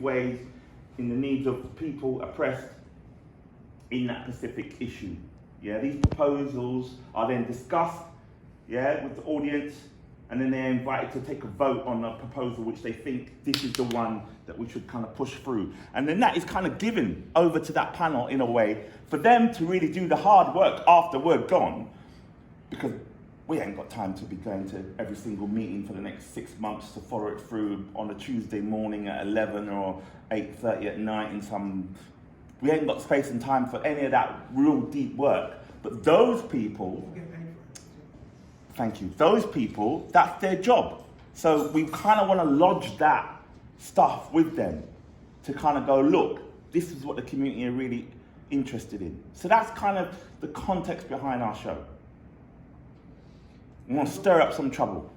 ways in the needs of people oppressed in that specific issue. Yeah, these proposals are then discussed, yeah, with the audience, and then they're invited to take a vote on a proposal which they think this is the one that we should kind of push through. And then that is kind of given over to that panel in a way for them to really do the hard work after we're gone, because we ain't got time to be going to every single meeting for the next 6 months to follow it through on a Tuesday morning at 11 or 8:30 at night in some... We ain't got space and time for any of that real deep work. But those people... Thank you. Those people, that's their job. So we kind of want to lodge that stuff with them to kind of go, look, this is what the community are really interested in. So that's kind of the context behind our show. We want to stir up some trouble.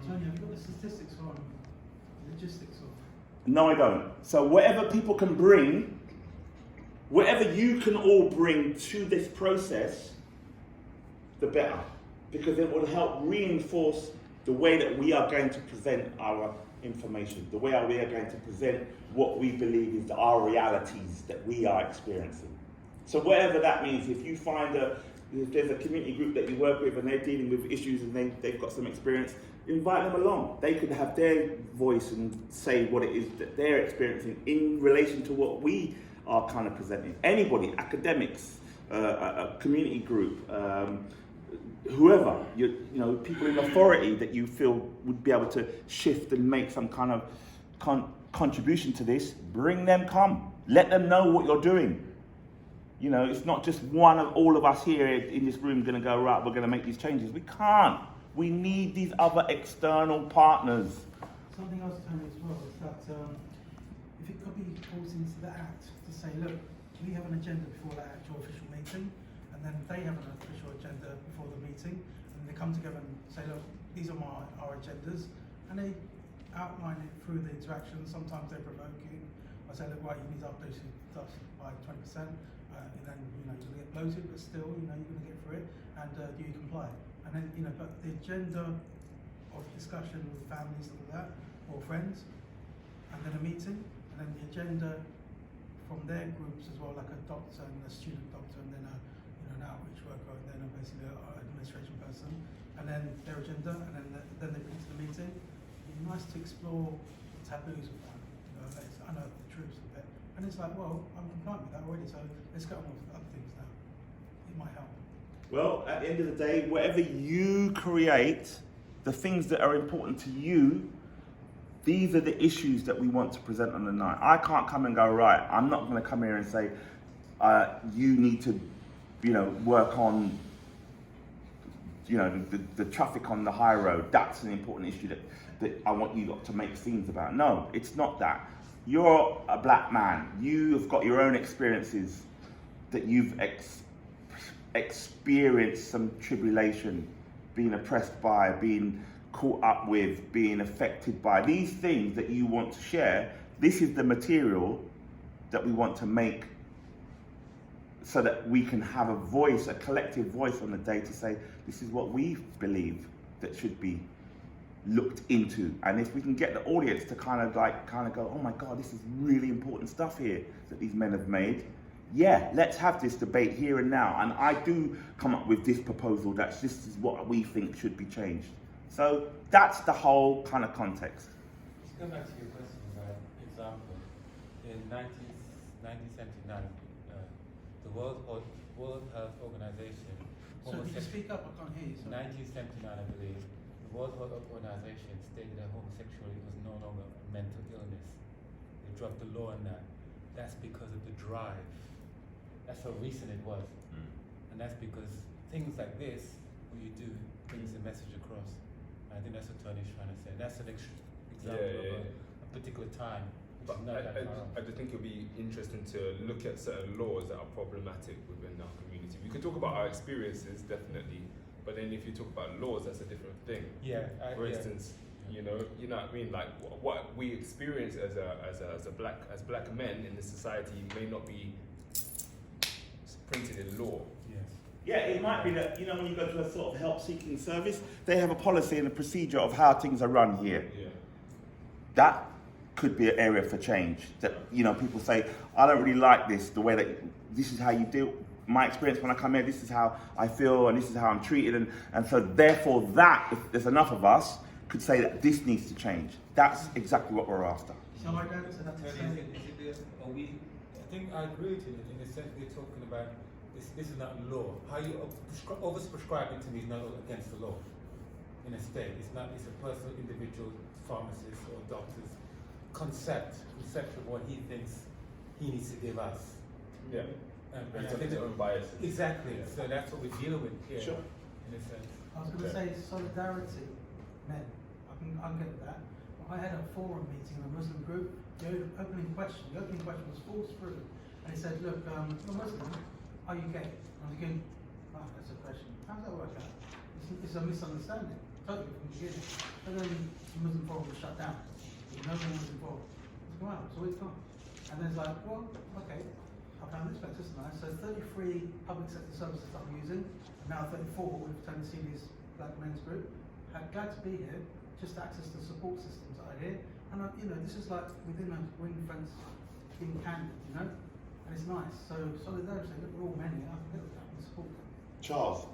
Tony, have you got the statistics on logistics of? No, I don't. So whatever people can bring, whatever you can all bring to this process, the better. Because it will help reinforce the way that we are going to present our information, the way we are going to present what we believe is our realities that we are experiencing. So whatever that means, if you find if there's a community group that you work with and they're dealing with issues and they've got some experience, invite them along. They could have their voice and say what it is that they're experiencing in relation to what we are kind of presenting. Anybody, academics, a community group, whoever, you know, people in authority that you feel would be able to shift and make some kind of contribution to this, bring them, come. Let them know what you're doing. You know, it's not just one of all of us here in this room going to go, right, we're going to make these changes. We can't. We need these other external partners. Something else, Tony, as well, is that if it could be brought into the act to say, look, we have an agenda before that actual official meeting, and then they have an official agenda before the meeting, and they come together and say, look, these are our agendas, and they outline it through the interaction. Sometimes they provoke you. I say, look, right, you need to update stuff by 20%, and then, you know, you're going to get bloated, but still, you know, you're going to get through it, and do you comply? And then, you know, but the agenda of discussion with families, stuff like that, or friends, and then a meeting, and then the agenda from their groups as well, like a doctor and a student doctor, and then an outreach worker, and then basically an administration person, and then their agenda, and then they bring it to the meeting. It'd be nice to explore the taboos of that, you know, let's unearth the truths of it. And it's like, well, I'm compliant with that already, so let's get on with other things now. It might help. Well, at the end of the day, whatever you create, the things that are important to you, these are the issues that we want to present on the night. I can't come and go, right, I'm not going to come here and say, you need to, you know, work on, you know, the traffic on the high road. That's an important issue that I want you lot to make scenes about. No, it's not that. You're a black man. You've got your own experiences that you've experienced some tribulation, being oppressed by, being caught up with, being affected by. These things that you want to share, this is the material that we want to make so that we can have a voice, a collective voice on the day to say, this is what we believe that should be looked into. And if we can get the audience to kind of go, oh my God, this is really important stuff here that these men have made. Yeah, let's have this debate here and now. And I do come up with this proposal that this is what we think should be changed. So that's the whole kind of context. Let's go back to your question, example. In 1979, the World Health Organization... So if you speak up, I can't hear you. 1979, I believe, the World Health Organization stated that homosexuality was no longer a mental illness. They dropped the law on that. That's because of the drive. That's how recent it was. And that's because things like this, what you do, brings the message across. And I think that's what Tony's trying to say. That's an example of a particular time. But I just think it'll be interesting to look at certain laws that are problematic within our community. We could talk about our experiences, definitely, but then if you talk about laws, that's a different thing. Yeah. For instance, you know what I mean. Like what we experience as black men in this society may not be printed in law. Yes. Yeah, it might be that, you know, when you go to a sort of help-seeking service, they have a policy and a procedure of how things are run here. Yeah. That could be an area for change. That, you know, people say, I don't really like this, the way that this is how you deal. My experience when I come here, this is how I feel and this is how I'm treated. And so therefore that, if there's enough of us, could say that this needs to change. That's exactly what we're after. So I go to that to say, I think I agree with you in the sense we're talking about this is not law. How you over-prescribing to me is not against the law in a state. It's a personal, individual pharmacist or doctor's conception of what he thinks he needs to give us. Yeah. And And I think his own biases. exactly. So that's what we're dealing with here, Sure. in a sense. I was going to say solidarity, men. I can get that. But I had a forum meeting in a Muslim group. The opening question was forced through, and he said, "Look, you're Muslim. Are you gay?" I was thinking, "Wow, that's a question. How does that work out? It's a misunderstanding, totally from the beginning." And then the Muslim forum was shut down. No one was involved. Wow, so it's gone. And then it's like, well, okay. I found this better, isn't I? So 33 public sector services that I'm using, and now 34 with Tony Senior's Black Men's Group. I'm glad to be here, just to access the support systems that are here. And this is like within a ring fence, being candid, and it's nice. So solidarity, look, we're all many, I can get that and support them. Charles.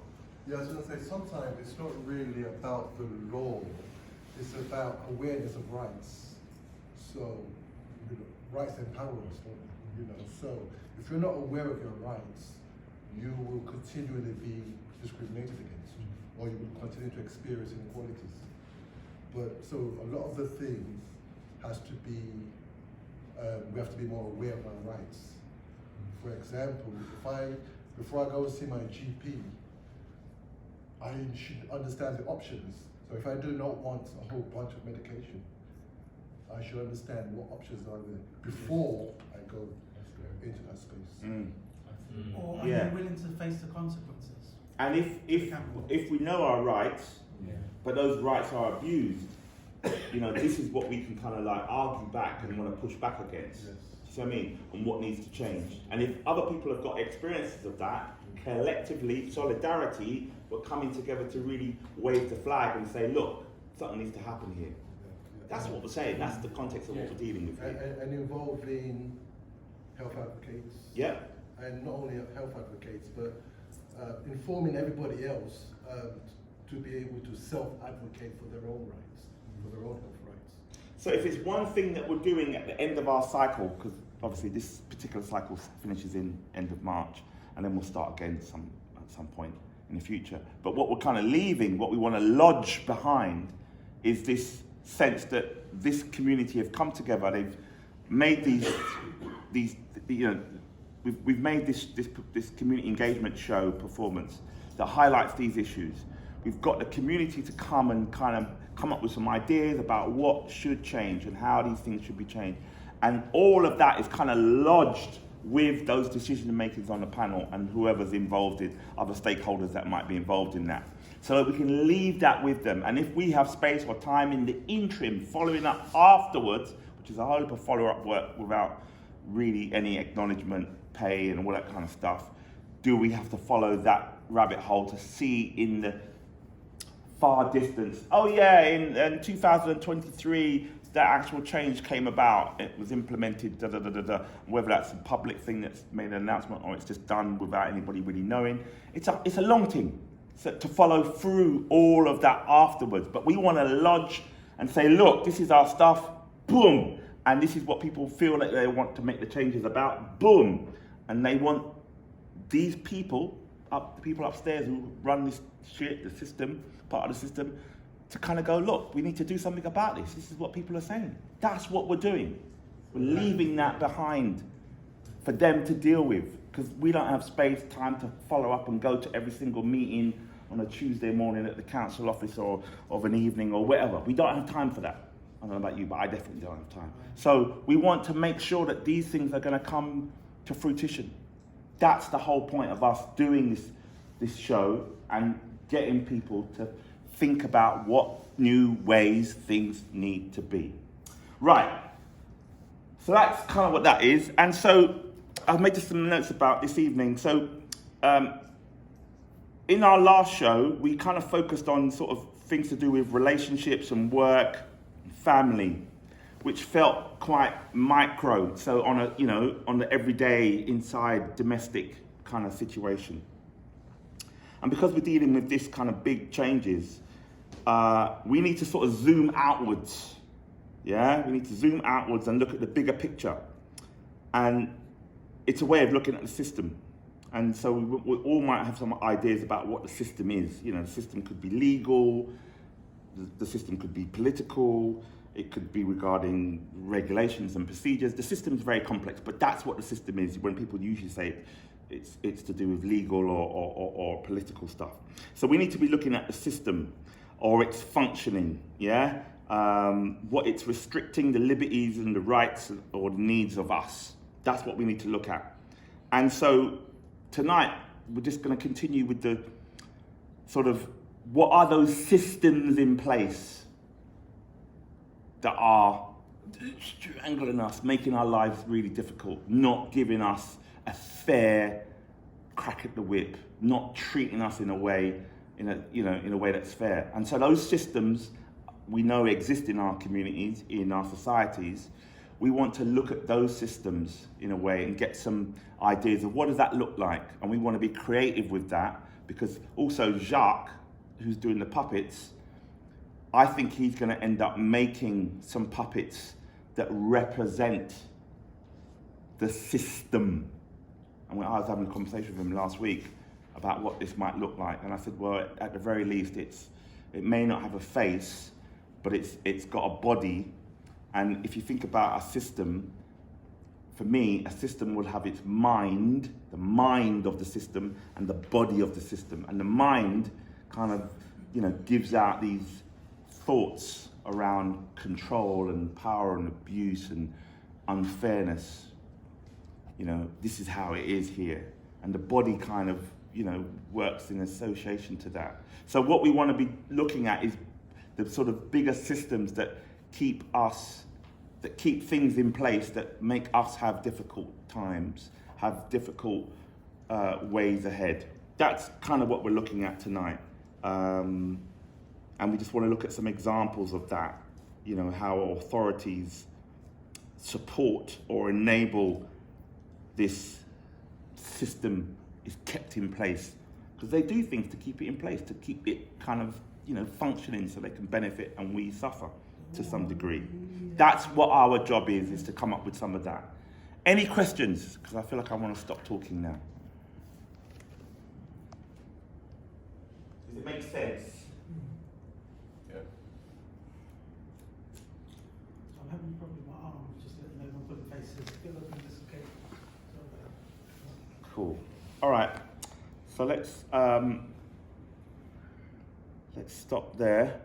Yeah, I was going to say, sometimes it's not really about the law, it's about awareness of rights. So, rights empower us, so if you're not aware of your rights, you will continually be discriminated against, or you will continue to experience inequalities. But so a lot of the things has to be, we have to be more aware of our rights. For example, before I go and see my GP, I should understand the options. So if I do not want a whole bunch of medication, I should understand what options are there before I go into that space. Or are Yeah. you willing to face the consequences? And if we know our rights, but those rights are abused, this is what we can kind of like argue back and want to push back against. Yes. So I mean, and what needs to change. And if other people have got experiences of that, collectively, solidarity, we're coming together to really wave the flag and say, look, something needs to happen here. That's what we're saying. That's the context of what we're dealing with here. And involving health advocates. Yeah. And not only health advocates, but informing everybody else to be able to self-advocate for their own rights, for their own health rights. So if it's one thing that we're doing at the end of our cycle, because obviously this particular cycle finishes in end of March, and then we'll start again at some point in the future. But what we're kind of leaving, what we want to lodge behind, is this sense that this community have come together. They've made we've made this community engagement show performance that highlights these issues. We've got the community to come and kind of come up with some ideas about what should change and how these things should be changed. And all of that is kind of lodged with those decision makers on the panel and whoever's involved in other stakeholders that might be involved in that. So that we can leave that with them. And if we have space or time in the interim, following up afterwards, which is a whole heap of follow-up work without really any acknowledgement, pay and all that kind of stuff, do we have to follow that rabbit hole to see in the far distance, oh yeah, in 2023, that actual change came about, it was implemented, whether that's a public thing that's made an announcement or it's just done without anybody really knowing. It's a long thing to follow through all of that afterwards. But we want to lodge and say, look, this is our stuff, boom, and this is what people feel like they want to make the changes about, boom. And they want these people, the people upstairs who run this shit, the system, part of the system, to kind of go, look, we need to do something about this. This is what people are saying. That's what we're doing. We're leaving that behind for them to deal with, because we don't have space, time to follow up and go to every single meeting on a Tuesday morning at the council office or of an evening or whatever. We don't have time for that. I don't know about you, but I definitely don't have time. So we want to make sure that these things are going to come to fruition. That's the whole point of us doing this show and getting people to think about what new ways things need to be. Right, so that's kind of what that is. And so I've made just some notes about this evening. So in our last show, we kind of focused on sort of things to do with relationships and work, and family. which felt quite micro, so on a, you know, on the everyday inside domestic kind of situation. And because we're dealing with this kind of big changes, we need to sort of zoom outwards. Yeah, we need to zoom outwards and look at the bigger picture. And it's a way of looking at the system. And so we all might have some ideas about what the system is. You know, the system could be legal, the system could be political, it could be regarding regulations and procedures. The system is very complex, but that's what the system is when people usually say it's to do with legal or political stuff. So we need to be looking at the system or its functioning, yeah? What it's restricting, the liberties and the rights or the needs of us. That's what we need to look at. And so tonight, we're just going to continue with the sort of, what are those systems in place that are strangling us, making our lives really difficult, not giving us a fair crack at the whip, not treating us in a way, in a way that's fair. And so those systems we know exist in our communities, in our societies. We want to look at those systems in a way and get some ideas of what does that look like, and we want to be creative with that, because also Jacques, who's doing the puppets, I think he's going to end up making some puppets that represent the system. And I was having a conversation with him last week about what this might look like, and I said, well, at the very least, it may not have a face, but it's got a body. And if you think about a system, for me, a system will have its mind, the mind of the system, and the body of the system. And the mind kind of, gives out these thoughts around control and power and abuse and unfairness. This is how it is here. And the body kind of, works in association to that. So what we want to be looking at is the sort of bigger systems that keep things in place that make us have difficult times, have difficult ways ahead. That's kind of what we're looking at tonight. And we just want to look at some examples of that, how authorities support or enable this system is kept in place. Because they do things to keep it in place, to keep it kind of, functioning so they can benefit and we suffer to some degree. That's what our job is to come up with some of that. Any questions? Because I feel like I want to stop talking now. Does it make sense? Yeah. I'm having a problem with my arm, just letting everyone put the faces. Feel like I'm dislocated. Cool. All right. So let's stop there.